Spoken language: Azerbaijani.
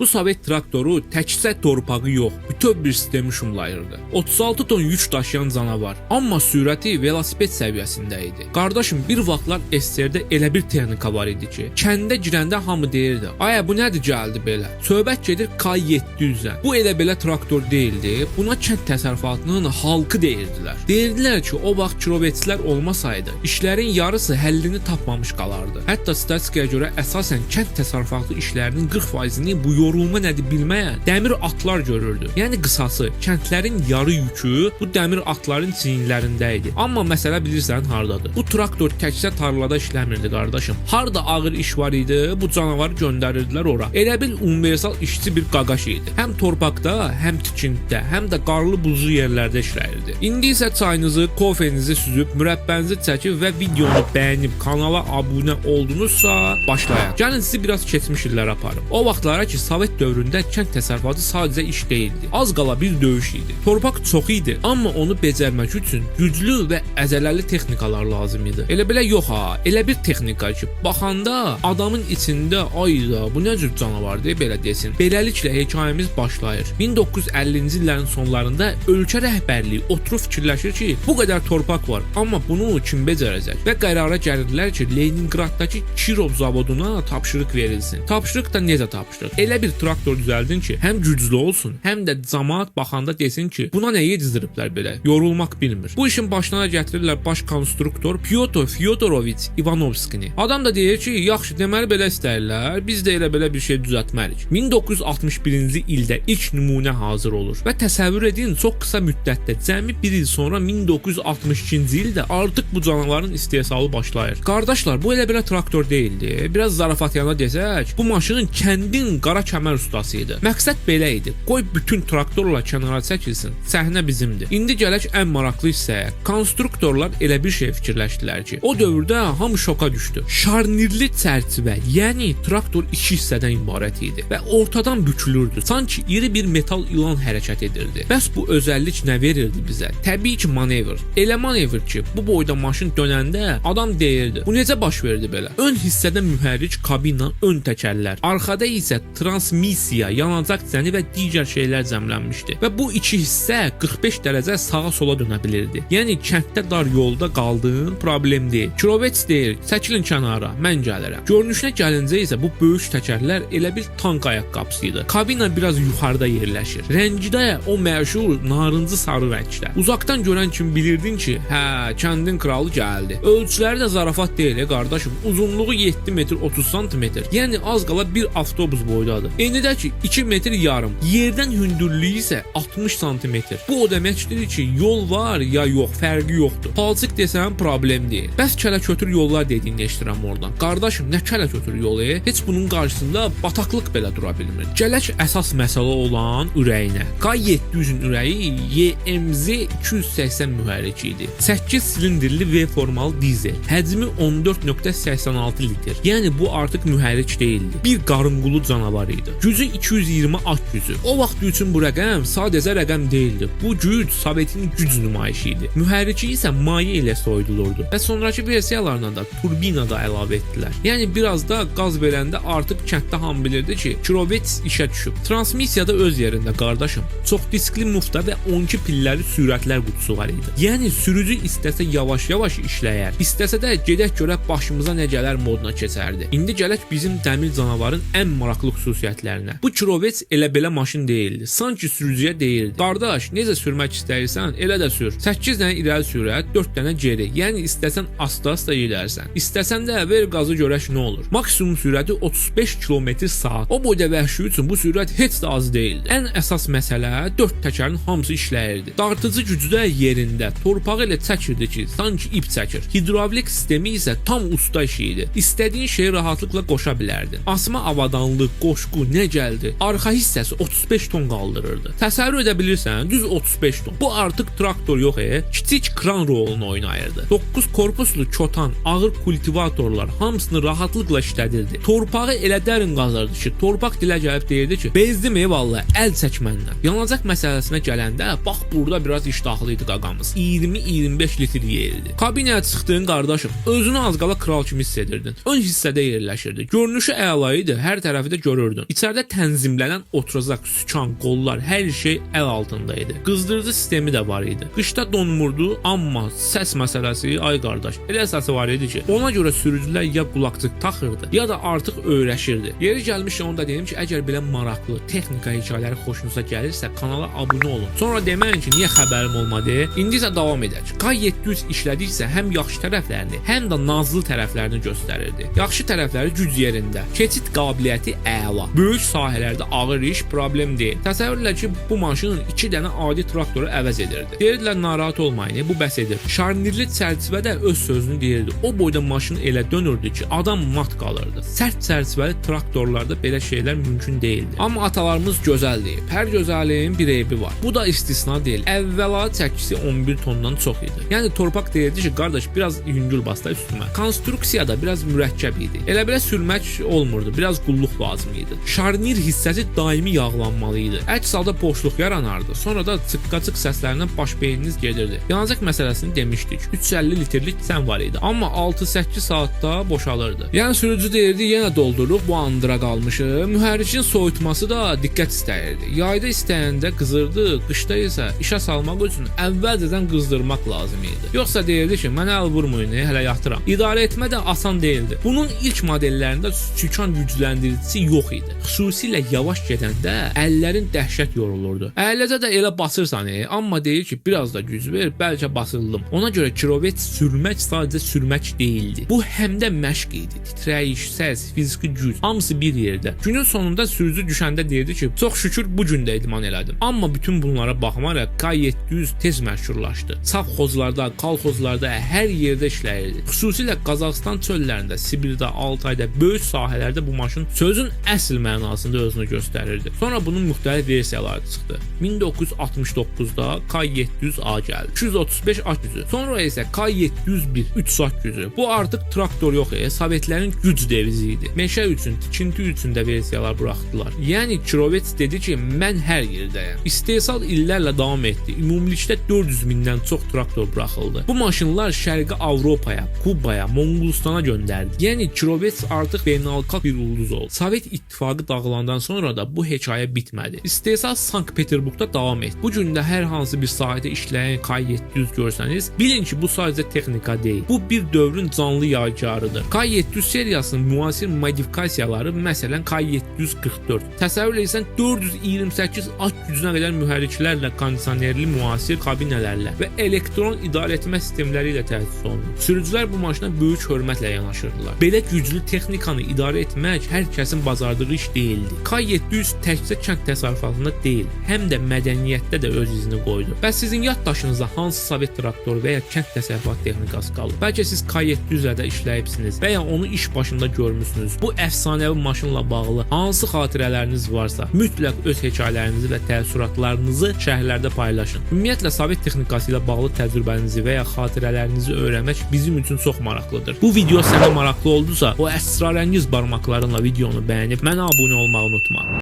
Bu Sovet traktoru təkcə torpağı yox, bütöv bir sistemi şumlayırdı. 36 ton yük daşıyan canavar, amma sürəti velosiped səviyyəsində idi. Qardaşım, bir vaxtlar SSR-də elə bir texnika var idi ki, kəndə girəndə hamı deyirdi: "Aya, bu nədir gəldi belə?" Söhbət gedir K700-dən. Bu elə belə traktor deyildi. Buna kənd təsərrüfatının halkı deyirdilər. Deyirdilər ki, o vaxt kilometrlər olmasaydı, işlərin yarısı həllini tapmamış qalardı. Hətta statistikaya görə əsasən kənd təsərrüfatı işlərinin 40%-ni bu yorulma nədir bilməyən dəmir atlar görürdü. Yəni qısası, kəndlərin yarı yükü bu dəmir atların çiyinlərində idi. Amma məsələ bilirsən hardadır? Bu traktor təkcə tarlada işləmirdi qardaşım. Harda ağır iş var idi, bu canavarı göndərirdilər ora. Elə bil universal işçi bir qaqaş idi. Həm torpaqda, həm tikintidə, həm də qarlı buzlu yerlərdə işləyirdi. İndi isə çayınızı, kofenizi süzüb, mürəbbənizi çəkib və videonu bəyənib kanala abunə oldunuzsa başlayaq. Gəlin sizi biraz keçmiş illərə aparım. O vaxtlara ki, Sovet dövründə kənd təsərrüfatı sadəcə iş deyildi. Az qala bir döyüş idi. Torpaq çox idi, amma onu becərmək üçün güclü və əzələli texnikalar lazım idi. Elə belə yox ha, elə bir texnika ki, baxanda adamın içində ayda bu nə cür canavar deyə belə desin. Beləliklə hekayəmiz başlayır. 1950-ci illərin sonlarında ölkə rəhbərliyi oturub fikirləşir ki, bu qədər torpaq var, amma bunu kim becərəcək? Və qərara gəldilər ki, Leningraddakı Kirov zavoduna tapşırıq verilsin. Tapşırıq da necə tapşırıq? Elə bir traktor düzəldin ki, həm güclü olsun, həm də cəmaət baxanda desin ki, buna nə yedizdiriblər belə? Yorulmaq bilmir. Bu işin başına gətirirlər baş konstruktor Pyotr Fyodoroviç Ivanovskini. Adam da deyir ki, yaxşı, deməli belə istəyirlər, biz də elə belə bir şey düzəltməliyik. 1961-ci ildə ilk nümunə hazır olur və təsəvvür edin, çox qısa müddətdə, cəmi bir il sonra 1962-ci ildə artıq bu canavarın istehsalı başlayır. Qardaşlar, bu elə belə traktor deyildi. Biraz zarafatyana desək, bu maşının kəndin qara kəmər ustası idi. Məqsəd belə idi: qoy bütün traktorla kənara çəkilsin, səhnə bizimdir. İndi gələk ən maraqlı hissəyə. Konstruktorlar elə bir şey fikirləşdilər ki, o dövrdə hamı şoka düşdü. Şarnirli çərçivə, yəni traktor iki hissədən ibarət idi və ortadan bükülürdü. Sanki iri bir metal ilan hərəkət edirdi. Bəs bu özəllik nə verirdi bizə? Təbii ki, manevr. Elə manevr ki, bu boyda maşın dönəndə adam deyirdi: bu necə baş verdi belə? Ön hissədə mühərrik, kabina, ön təkərlər, arxada isə transmissiya, yanacaq cəni və digər şeylər cəmlənmişdi. Və bu iki hissə 45 dərəcə sağa sola dönə bilirdi. Yəni kənddə dar yolda qaldığın problem deyil. Kirovets deyir: çəkilin kənara, mən gəlirəm. Görünüşünə gəlincə isə bu böyük təkərlər elə bir tank ayaqqabısı idi. Kabina biraz yuxarıda yerləşir. Rəngi də o məşhur narıncı sarı rəngdə. Uzaqdan görən kimi bilirdin ki, hə, kəndin kralı gəldi. Ölçüləri də zarafat deyil, qardaşım. Uzunluğu 7 metr 30 sm. Yəni az qala bir avtobus boydadır. Enidəki 2 metr yarım. Yerdən hündürlüyü isə 60 sm. Bu o deməkdir ki, yol var ya yox, fərqi yoxdur. Palçıq desəm problem deyil. Bəs kələ-kötür yollar dediyini eşidirəm oradan. Qardaşım, nə kələ-kötür yolu? Heç bunun qarşısında bataqlıq belə dura bilmir. Gələk əsas məsələ olan ürəyinə. K700-ün ürəyi YMZ 280 mühərriki idi. 8 silindrli V formalı dizel. Həcmi 14.86 litr. Yəni bu artıq mühərrik deyildi. Bir qarınqulu canavar idi. Gücü 220 at gücü. O vaxt üçün bu rəqəm sadəcə rəqəm deyildi. Bu güc Sovetin güc nümayişi idi. Mühərriki isə maye ilə soyudulurdu və sonrakı versiyalarına da turbina da əlavə etdilər. Yəni biraz da qaz verəndə artıq kənddə hamı bilirdi ki, Kirovets işə düşüb. Transmissiya da öz yerində qardaşım. Çox diskli mufta və 12 pilləli sürətlər qutusu var idi. Yəni sürücü istəsə yavaş-yavaş işləyər, istəsə də gedək görək başımıza nə gələr moduna keçərdi. İndi gələk bizim dəmir canavarın ən maraqlı xüsusiyyətlərinə. Bu Kirovets elə belə maşın deyildi. Sanki sürücüyə deyirdi: qardaş, necə sürmək istəyirsən, elə də sür. 8 dənə irəli sürət, 4 dənə geri. Yəni istəsən asta-asta gedərsən. İstəsən də ver qazı görək nə olur. Maksimum sürəti 35 km/saat. O boyda vəhşi üçün bu sürət heç də az deyildi. Ən əsas məsələ 4 təkərin hamısı işləyirdi. Dartıcı gücü də yerində. Torpağı elə çəkirdi ki, sanki ip çəkir. Hidravlik sistemi isə tam usta işi idi. İstədiyin şeyi rahatlıqla qoşa bilərdin. Asma avadanlıq, qoşqu nə gəldi? Arxa hissəsi 35 ton qaldırırdı. Təsəvvür edə bilirsən, düz 35 ton. Bu artıq traktor yox, kiçik kran rolunu oynayırdı. 9 korpuslu çotan, ağır kultivatorlar hamısını rahatlıqla işlədirdi. Torpağı elə dərin qazırdı ki, torpaq dilə gəlib deyirdi ki, bezdim vallahi, əl çək məndən. Yanacaq məsələsinə gələndə, bax burada biraz iştahlı idi qaqamız. 20-25 litr yeyirdi. Kabinaya çıxdığın qardaşım, özünü az qala kral kimi hiss edirdin. Ön hissədə yerləşirdi. Görünüşü əla idi, hər tərəfi də görürdün. İçəridə tənzimlənən oturacaq, sükan, qollar, hər şey əl altında idi. Qızdırıcı sistemi də var idi. Qışda donmurdu, amma səs məsələsi, ay qardaş, elə səsi var idi ki, ona görə sürücülər ya qulaqcıq taxırdı, ya da artıq öyrəşirdi. Yeri gəlmiş onu da deyim ki, əgər belə maraqlı texnika hekayələri xoşunuza gəlirsə, kanala abunə olun. Sonra deməyin ki, niyə xəbərim olmadı? İndi isə davam edək. K700 işlədiksə həm yaxşı tərəflərini, həm də nazlı tərəflərini göstərirdi. Yaxşı tərəfləri güc yerində, keçid qabiliyyəti əla. Böyük sahələrdə ağır iş problem deyil. Təsəvvür elə ki, bu maşının 2 dənə adi traktoru əvəz edirdi. Deyirdilər narahat olmayın, bu bəs edir. Şarnirli çərçivə də öz sözünü deyirdi. O boyda maşın elə dönürdü ki, adam mat qalırdı. Sərt çərçivəli traktorlarda belə şeylər mümkün deyildi. Amma atalarımız gözəl deyib. Hər gözəlliyin bir eybi var. Bu da istisna deyil. Əvvəla çəkisi 11 tondan çox idi. Yəni torpaq deyirdi ki, qardaş biraz yüngül basta üstümə. Konstruksiya da biraz mürəkkəb idi. Elə belə sürmək olmurdu. Biraz qulluq lazım idi. Şarnir hissəsi daimi yağlanmalı idi. Əks halda boşluq yaranardı. Sonra da çıqqacıq səslərindən baş beyniniz gedirdi. Yanacaq məsələsini demişdik. 350 litrlik sən var idi. Amma 6-8 saatda boşalırdı. Yəni sürücü deyirdi, yenə dolduruq, bu andıra qalmışıq. Mühərrikin soyutması da diqqət istəyirdi. Yayda istəyəndə qızırdı, qışda isə işə salmaq üçün əvvəlcədən qızdırmaq lazım idi. Yoxsa deyirdi ki, mənə əl vurmayın, hələ yatıram. İdarə etmə də asan deyildi. Bunun ilk modellərində sükan gücləndiricisi yox idi. Xüsusilə yavaş gedəndə əllərin dəhşət yorulurdu. Əyləcə də elə basırsan, amma deyir ki, biraz da güc ver, bəlkə basıldım. Ona görə kilometr sürmək sadəcə sürmək deyildi. Bu həm də məşq idi. Titrəyiş, səs, fiziki güc, hamısı bir yerdə. Günün sonunda sürücü düşəndə deyirdi ki, çox şükür bu gün də idman elədim. Amma bütün bunlara baxmayaraq K700 tez məşhurlaşdı. Savxozlarda, kolxozlarda hər yerdə işləyirdi. Xüsusilə Qazaxıstan çöllərində, Sibirdə, Altayda, böyük sahələrdə bu maşın sözün əsl mənasında özünü göstərirdi. Sonra bunun müxtəlif versiyaları çıxdı. 1969-da K700A gəldi. 235 at gücü. Sonra isə K701 3 saat gücü. Bu artıq traktor yox, Sovetlərin güc devizi idi. Meşə üçün, tikinti üçün də versiyalar buraxdılar. Yəni Kirovets dedi ki, mən hər yerdəyəm. İstehsal illərlə davam etdi. Ümumilikdə 400 mindən çox traktor buraxıldı. Bu maşınlar Şərqi Avropaya, Kubaya, Monqolistana göndərdi. Yəni Kirovets artıq beynəlxalq bir ulduz oldu. Sovet İttifaqı dağılandan sonra da bu hekayə bitmədi. İstehsal Sankt-Peterburqda davam etdi. Bu gün də hər hansı bir sahədə işləyən K700 görsəniz, bilin ki, bu sadəcə texnika deyil. Bu bir dövrün canlı yadigarıdır. K700 seriyasının müasir modifikasiyaları, məsələn K744. Təsəvvür etsən 428 at gücünə qədər mühərriklərlə, kondisionerli müasir kabinələrlə və elektron idarə etmə sistemləri ilə təchiz olunur. Sürücülər bu maşına böyük hörmətlə yanaşırdılar. Belə güclü texnikanı idarə etmək hər kəsin bacardığı iş deyildi. K700 təkcə kənd təsərrüfatında deyil, həm də mədəniyyətdə də öz izini qoydu. Bəs sizin yaddaşınızda hansı sovet traktoru və ya kənd təsərrüfat texnikası qalıb? Bəlkə siz K700-lə də işləyibsiniz və ya onu iş başında görmüsünüz. Bu əfsanəvi maşınla bağlı hansı xatirələriniz varsa, mütləq öz hekayələrinizi və təəssüratlarınızı şərhlərdə paylaşın. Ümumiyyətlə sovet texnikası ilə bağlı təcrübənizi və ya xatirələrinizi öyrənmək bizim üçün çox maraqlıdır. Bu video sənə maraqlı oldusa, o əsrarəngiz barmaqlarınla videonu bəyənib mənə abunə olmağı unutma.